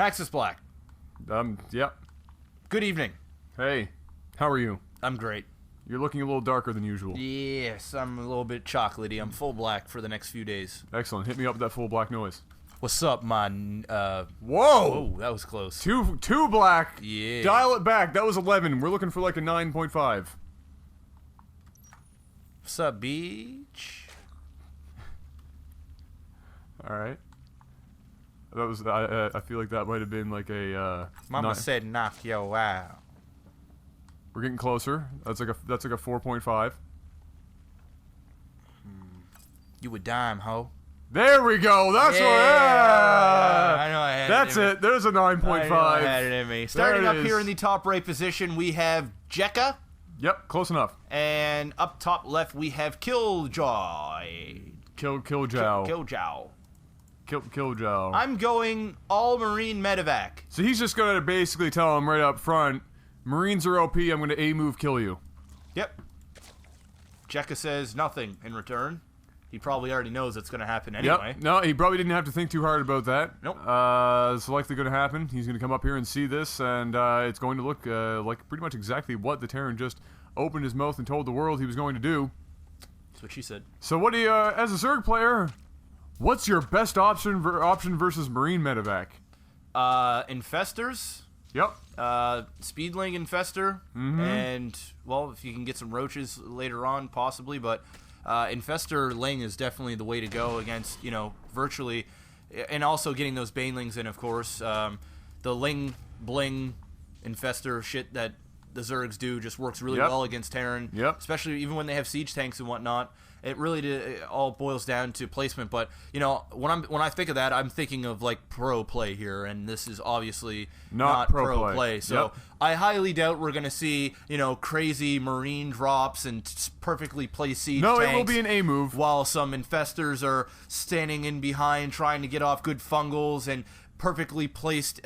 Max is black. Yep. Good evening. Hey, how are you? I'm great. You're looking a little darker than usual. Yes, I'm a little bit chocolatey. I'm full black for the next few days. Excellent. Hit me up with that full black noise. What's up, man? Whoa! Whoa, that was close. Two black. Yeah. Dial it back. That was 11. We're looking for like a 9.5. What's up, beach? All right. That was. I feel like that might have been like a. Mama said, "Knock yo out." We're getting closer. That's like a 4.5. You a dime, ho. There we go. That's what. I know I had That's it. In it. There's a 9.5. I know I had it in me. Starting up here in the top right position, we have Jeca. Yep, close enough. And up top left, we have Killjow. Killjow. Killjow. I'm going all Marine medevac. So he's just going to basically tell him right up front, Marines are OP, I'm going to A-move kill you. Yep. Jeca says nothing in return. He probably already knows it's going to happen anyway. Yep. No, he probably didn't have to think too hard about that. Nope. It's likely going to happen. He's going to come up here and see this, and it's going to look like pretty much exactly what the Terran just opened his mouth and told the world he was going to do. That's what she said. So what do you, as a Zerg player, what's your best option versus Marine medevac? Infestors. Yep. Speedling Infestor. And, well, if you can get some roaches later on, possibly, but... Infestor Ling is definitely the way to go against, you know, virtually, and also getting those banelings in, of course. The Ling Bling Infestor shit that the Zergs do just works really well against Terran, especially even when they have siege tanks and whatnot. It really it all boils down to placement, but you know when I think of that, I'm thinking of like pro play here, and this is obviously not pro play. So I highly doubt we're gonna see crazy Marine drops and perfectly placed siege tanks. No, it will be an A move. While some infestors are standing in behind trying to get off good fungals and perfectly placed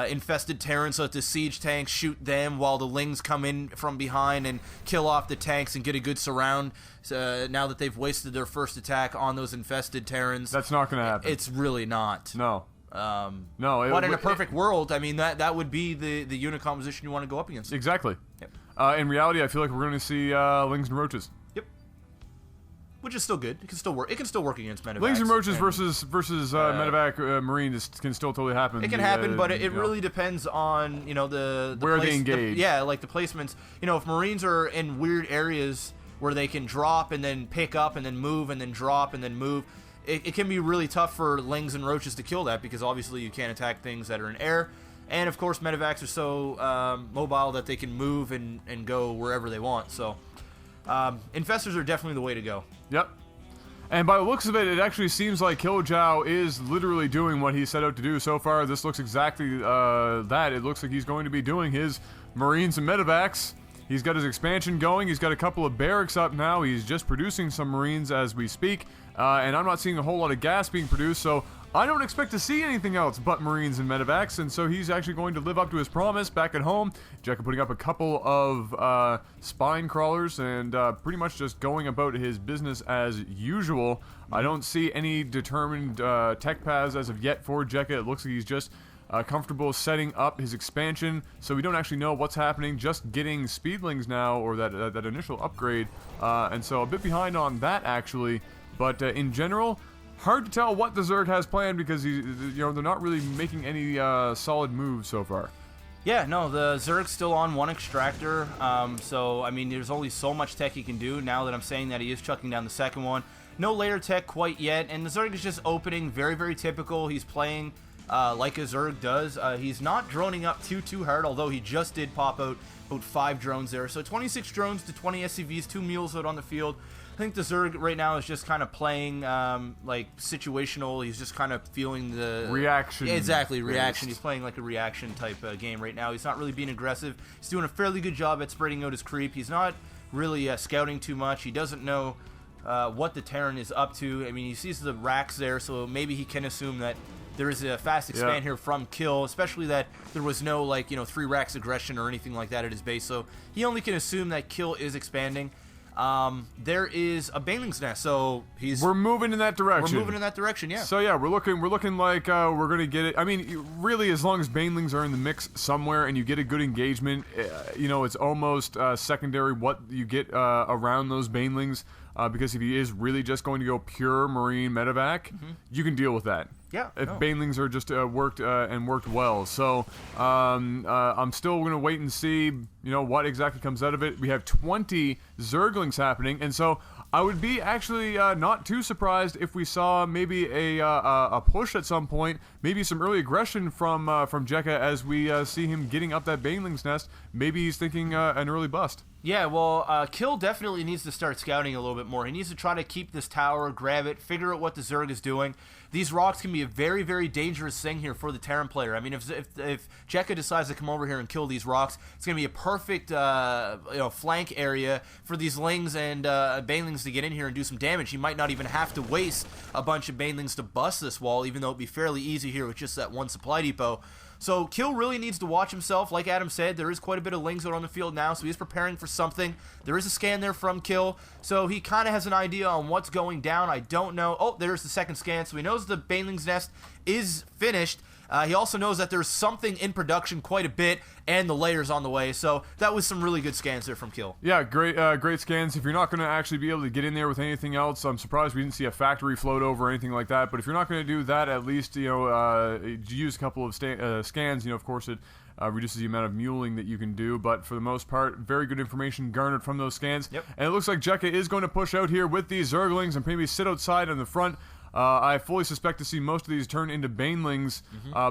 infested Terran so that the siege tanks shoot them while the Lings come in from behind and kill off the tanks and get a good surround now that they've wasted their first attack on those infested Terrans. That's not going to happen. It's really not. No. No. But in a perfect world, I mean, that would be the unit composition you want to go up against. Exactly. Yep. In reality, I feel like we're going to see Lings and Roaches. Which is still good. It can still work. It can still work against medevacs. Lings and Roaches versus medevac Marine can still totally happen. It can happen, but it really depends on the where they engage. Like the placements. If Marines are in weird areas where they can drop and then pick up and then move and then drop and then move, it can be really tough for Lings and Roaches to kill that because obviously you can't attack things that are in air. And of course, medevacs are so mobile that they can move and go wherever they want. So. Infestors are definitely the way to go. Yep. And by the looks of it, it actually seems like Killjow is literally doing what he set out to do so far. This looks exactly that. It looks like he's going to be doing his Marines and medevacs. He's got his expansion going. He's got a couple of barracks up now. He's just producing some Marines as we speak. And I'm not seeing a whole lot of gas being produced, so I don't expect to see anything else but Marines and medevacs, and so he's actually going to live up to his promise back at home. Jeca putting up a couple of spine crawlers and pretty much just going about his business as usual. I don't see any determined tech paths as of yet for Jeca. It looks like he's just comfortable setting up his expansion, so we don't actually know what's happening, just getting speedlings now, or that initial upgrade, and so a bit behind on that actually, but in general, hard to tell what the Zerg has planned because they're not really making any solid moves so far. Yeah, no, the Zerg's still on one extractor, so I mean, there's only so much tech he can do. Now that I'm saying that, he is chucking down the second one. No layer tech quite yet, and the Zerg is just opening, very, very typical. He's playing like a Zerg does. He's not droning up too hard, although he just did pop out about 5 drones there. So 26 drones to 20 SCVs, 2 mules out on the field. I think the Zerg right now is just kind of playing like situational. He's just kind of feeling the reaction. Exactly, reaction. He's playing like a reaction type game right now. He's not really being aggressive. He's doing a fairly good job at spreading out his creep. He's not really scouting too much. He doesn't know what the Terran is up to. I mean, he sees the racks there, so maybe he can assume that there is a fast expand here from Kill, especially that there was no, like, 3 racks aggression or anything like that at his base, so he only can assume that Kill is expanding. there is a baneling's nest. So we're moving in that direction. We're moving in that direction, yeah. So yeah, we're looking like we're gonna get it. I mean, really, as long as banelings are in the mix somewhere and you get a good engagement, you know, it's almost secondary what you get around those banelings. Because if he is really just going to go pure Marine medevac, you can deal with that. Yeah. If banelings are just worked well. So I'm still going to wait and see, you know, what exactly comes out of it. We have 20 Zerglings happening, and so I would be actually not too surprised if we saw maybe a push at some point, maybe some early aggression from Jeca as we see him getting up that baneling's nest. Maybe he's thinking an early bust. Yeah, well, Kill definitely needs to start scouting a little bit more. He needs to try to keep this tower, grab it, figure out what the Zerg is doing. These rocks can be a very, very dangerous thing here for the Terran player. I mean, if Jeca decides to come over here and kill these rocks, it's going to be a perfect flank area for these lings and banelings to get in here and do some damage. He might not even have to waste a bunch of banelings to bust this wall, even though it'd be fairly easy here with just that one supply depot. So Kill really needs to watch himself. Like Adam said, there is quite a bit of lings out on the field now, so he's preparing for something. There is a scan there from Kill, so he kind of has an idea on what's going down. I don't know. Oh, there's the second scan, so he knows the baneling's nest is finished. He also knows that there's something in production quite a bit, and the layers on the way. So that was some really good scans there from Kill. Yeah, great scans. If you're not going to actually be able to get in there with anything else, I'm surprised we didn't see a factory float over or anything like that. But if you're not going to do that, at least use a couple of scans. You know, of course it reduces the amount of muling that you can do, but for the most part, very good information garnered from those scans. Yep. And it looks like Jeca is going to push out here with these Zerglings and maybe sit outside on the front. I fully suspect to see most of these turn into banelings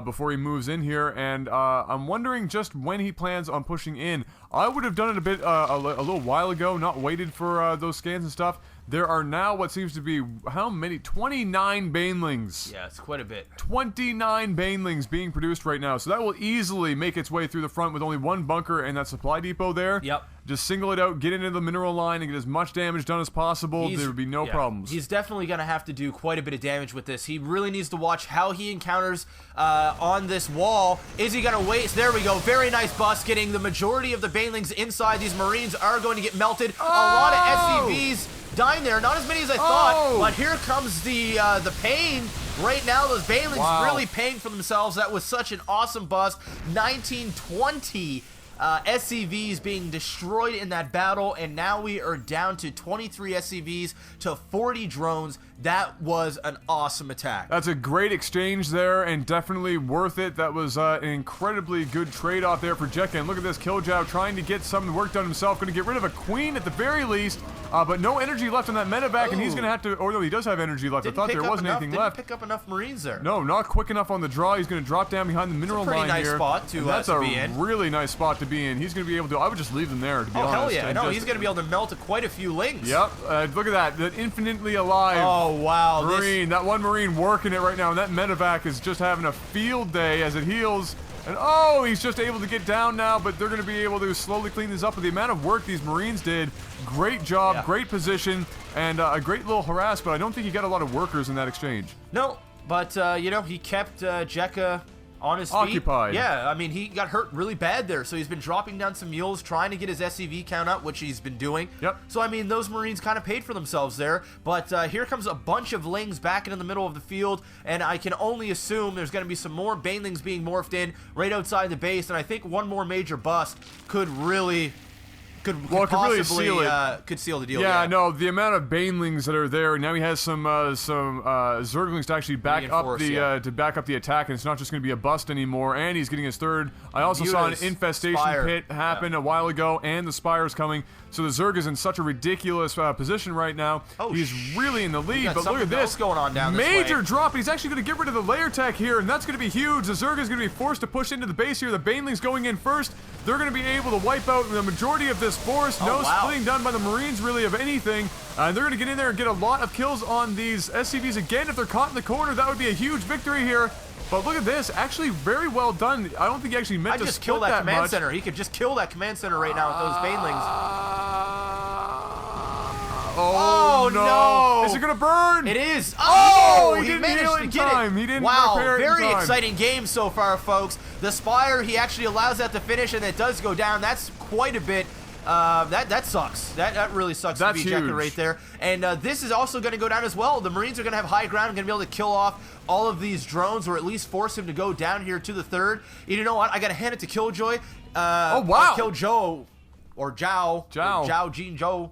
before he moves in here, and I'm wondering just when he plans on pushing in. I would have done it a little while ago, not waited for those scans and stuff. There are now what seems to be, how many? 29 banelings. Yeah, it's quite a bit. 29 banelings being produced right now, so that will easily make its way through the front with only one bunker and that supply depot there. Yep. Just single it out, get into the mineral line, and get as much damage done as possible. There would be no problems. He's definitely going to have to do quite a bit of damage with this. He really needs to watch how he encounters on this wall. Is he going to waste? There we go. Very nice bust, getting the majority of the banelings inside. These Marines are going to get melted. A lot of SCVs dying there. Not as many as I thought, but here comes the pain. Right now, those banelings really paying for themselves. That was such an awesome bust. 1920 SCVs being destroyed in that battle, and now we are down to 23 SCVs to 40 drones. That was an awesome attack. That's a great exchange there, and definitely worth it. That was an incredibly good trade-off there for Jeca. And look at this, Killjow trying to get some work done himself. Going to get rid of a queen at the very least, but no energy left on that medevac, and he's going to have to, or no, he does have energy left. I thought there wasn't anything left. Didn't pick up enough Marines there. No, not quick enough on the draw. He's going to drop down behind the mineral line here. That's a pretty nice spot to be in. That's a really nice spot to be in. He's going to be able to, I would just leave them there, to be honest. Oh, hell yeah. No, he's going to be able to melt quite a few lings. Yep. Look at that. That infinitely alive. Oh, wow. Marine. That one Marine working it right now, and that medevac is just having a field day as it heals. And oh, he's just able to get down now, but they're going to be able to slowly clean this up. With the amount of work these Marines did, great job, great position, and a great little harass, but I don't think he got a lot of workers in that exchange. No, but, you know, he kept Jeca on his feet. Occupied. Yeah, I mean, he got hurt really bad there, so he's been dropping down some mules, trying to get his SCV count up, which he's been doing. Yep. So, I mean, those Marines kind of paid for themselves there, but here comes a bunch of lings back into the middle of the field, and I can only assume there's going to be some more banelings being morphed in right outside the base, and I think one more major bust could really... could really seal it. Could seal the deal. Yeah, no, the amount of banelings that are there. Now he has some Zerglings to actually back up the attack, and it's not just going to be a bust anymore. And he's getting his third. I also saw an infestation pit happen a while ago, and the Spire's coming. So the Zerg is in such a ridiculous position right now. Oh, he's really in the lead, but look at this going on down this major way. drop. He's actually going to get rid of the layer tech here, and that's going to be huge. The Zerg is going to be forced to push into the base here. The banelings going in first. They're going to be able to wipe out the majority of this force. No splitting done by the Marines really of anything. They're going to get in there and get a lot of kills on these SCVs again. If they're caught in the corner, that would be a huge victory here. But look at this, actually very well done. I don't think he actually meant to just kill that command center. He could just kill that command center right now with those banelings. Oh no! Is it gonna burn? It is. Oh, he managed to get it. He didn't wow, repair it in very time. exciting game so far, folks. The Spire, he actually allows that to finish, and it does go down. That's quite a bit. That sucks. That really sucks to be Jeca right there. And this is also going to go down as well. The Marines are going to have high ground and going to be able to kill off all of these drones, or at least force him to go down here to the third. You know what? I got to hand it to Killjoy. Oh, wow. Killjow, or Zhao. Zhao.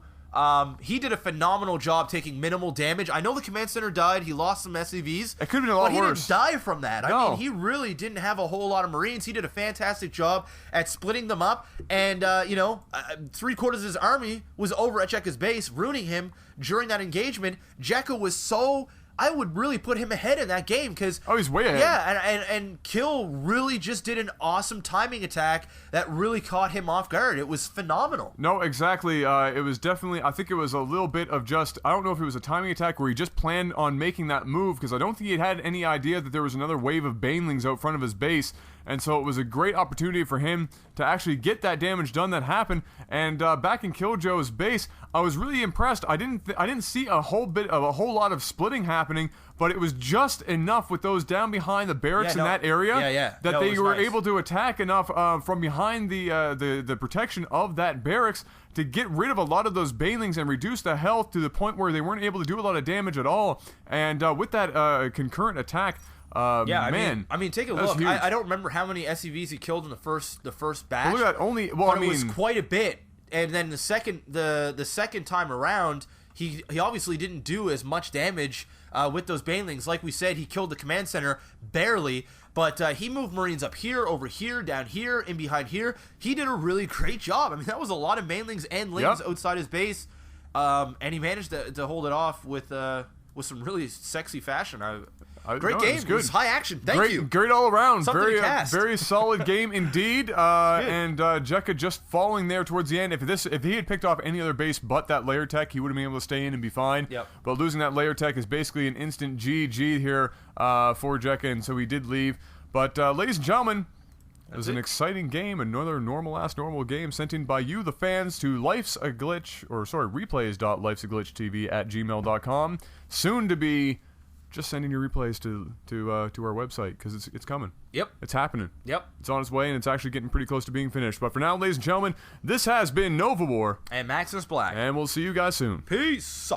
He did a phenomenal job taking minimal damage. I know the command center died. He lost some SCVs. It could have been a lot worse. But he worse. didn't die from that. No. I mean, he really didn't have a whole lot of Marines. He did a fantastic job at splitting them up. And, 3/4 of his army was over at Jeca's base, ruining him during that engagement. Jeca was so... I would really put him ahead in that game because... Oh, he's way ahead. Yeah, and Kill really just did an awesome timing attack that really caught him off guard. It was phenomenal. No, exactly. It was definitely... I think it was a little bit of just... I don't know if it was a timing attack where he just planned on making that move, because I don't think he had any idea that there was another wave of banelings out front of his base. And so it was a great opportunity for him to actually get that damage done that happened. And back in Killjow's base, I was really impressed. I didn't see a whole lot of splitting happening, but it was just enough with those down behind the barracks in that area that they were able to attack enough from behind the protection of that barracks to get rid of a lot of those banelings and reduce the health to the point where they weren't able to do a lot of damage at all. And with that concurrent attack. I mean, take a look. I don't remember how many SCVs he killed in the first batch. Well, look at only. Well, but it was quite a bit. And then the second time around, he obviously didn't do as much damage with those banelings. Like we said, he killed the command center barely, but he moved Marines up here, over here, down here, in behind here. He did a really great job. I mean, that was a lot of banelings and lings outside his base, and he managed to hold it off with some really sexy fashion. Great game. It was high action. Thank you. Great all around. Something Very solid game indeed. And Jeca just falling there towards the end. If he had picked off any other base but that layer tech, he would have been able to stay in and be fine. Yep. But losing that layer tech is basically an instant GG here for Jeca, and so he did leave. But ladies and gentlemen, it was an exciting game, another normal game sent in by you, the fans, to replays.lifesaglitchtv@gmail.com. Soon to be just sending your replays to our website, because it's coming. Yep. It's happening. Yep. It's on its way, and it's actually getting pretty close to being finished. But for now, ladies and gentlemen, this has been Nova War. And Maximus Black. And we'll see you guys soon. Peace.